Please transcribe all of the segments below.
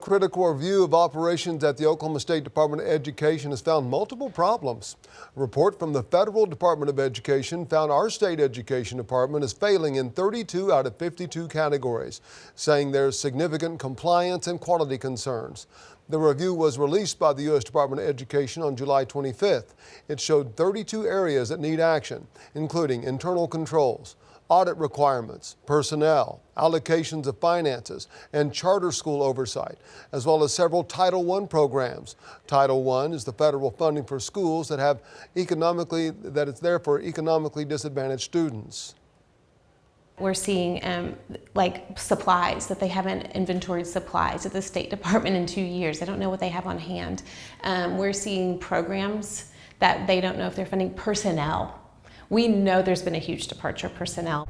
Critical review of operations at the Oklahoma State Department of Education has found multiple problems. A report from the Federal Department of Education found our state education department is failing in 32 out of 52 categories, saying there's significant compliance and quality concerns. The review was released by the U.S. Department of Education on July 25th. It showed 32 areas that need action, including internal controls, audit requirements, personnel, allocations of finances, and charter school oversight, as well as several Title I programs. Title I is the federal funding for schools that it's there for economically disadvantaged students. We're seeing like supplies, that they haven't inventoried supplies at the State Department in 2 years. They don't know what they have on hand. We're seeing programs that they don't know if they're funding. Personnel. We know there's been a huge departure of personnel.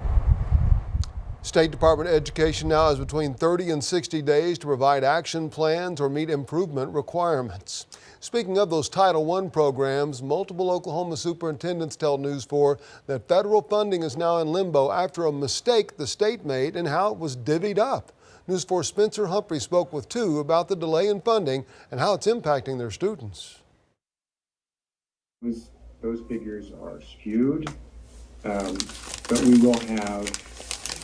State Department of Education now has between 30 and 60 days to provide action plans or meet improvement requirements. Speaking of those Title I programs, multiple Oklahoma superintendents tell News 4 that federal funding is now in limbo after a mistake the state made in how it was divvied up. News 4's Spencer Humphrey spoke with two about the delay in funding and how it's impacting their students. Those figures are skewed, but we will have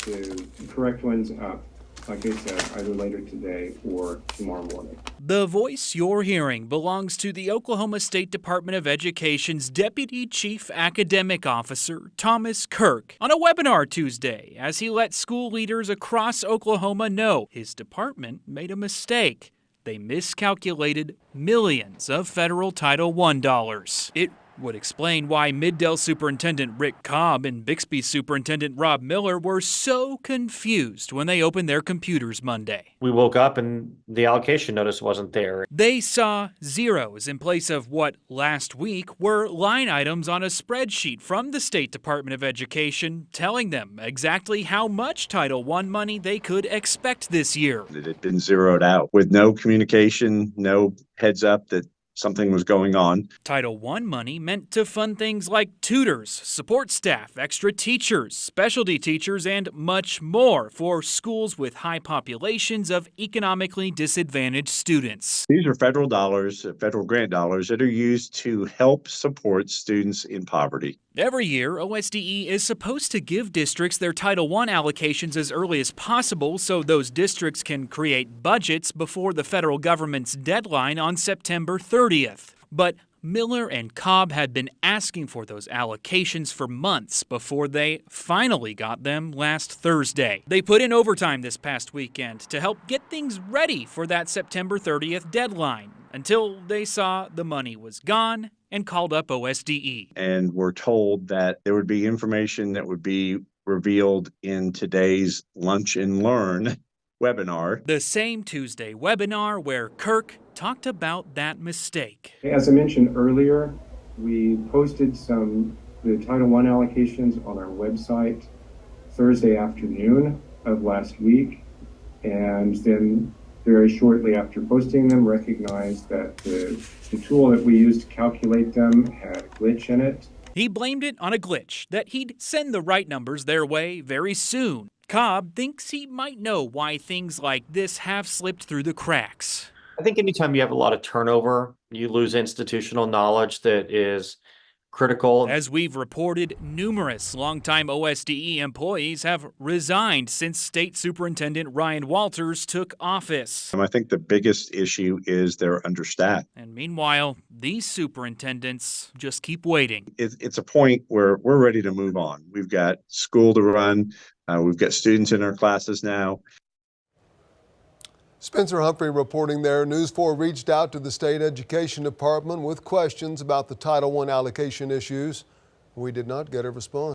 the correct ones up, like I said, either later today or tomorrow morning. The voice you're hearing belongs to the Oklahoma State Department of Education's Deputy Chief Academic Officer, Thomas Kirk, on a webinar Tuesday as he let school leaders across Oklahoma know his department made a mistake. They miscalculated millions of federal Title I dollars. It would explain why Middale Superintendent Rick Cobb and Bixby Superintendent Rob Miller were so confused when they opened their computers Monday. We woke up and the allocation notice wasn't there. They saw zeros in place of what last week were line items on a spreadsheet from the State Department of Education telling them exactly how much Title I money they could expect this year. It had been zeroed out with no communication, no heads up that something was going on. Title I money meant to fund things like tutors, support staff, extra teachers, specialty teachers, and much more for schools with high populations of economically disadvantaged students. These are federal dollars, federal grant dollars that are used to help support students in poverty. Every year, OSDE is supposed to give districts their Title I allocations as early as possible so those districts can create budgets before the federal government's deadline on September 30th. But Miller and Cobb had been asking for those allocations for months before they finally got them last Thursday. They put in overtime this past weekend to help get things ready for that September 30th deadline until they saw the money was gone and called up OSDE. And were told that there would be information that would be revealed in today's Lunch and Learn webinar. The same Tuesday webinar where Kirk talked about that mistake. As I mentioned earlier, we posted the Title I allocations on our website Thursday afternoon of last week, and then very shortly after posting them, recognized that the tool that we used to calculate them had a glitch in it. He blamed it on a glitch, that he'd send the right numbers their way very soon. Cobb thinks he might know why things like this have slipped through the cracks. I think anytime you have a lot of turnover, you lose institutional knowledge that is critical. As we've reported, numerous longtime OSDE employees have resigned since State Superintendent Ryan Walters took office. I think the biggest issue is they're understaffed. And meanwhile, these superintendents just keep waiting. It's a point where we're ready to move on. We've got school to run. We've got students in our classes now. Spencer Humphrey reporting there. News 4 reached out to the State Education Department with questions about the Title I allocation issues. We did not get a response.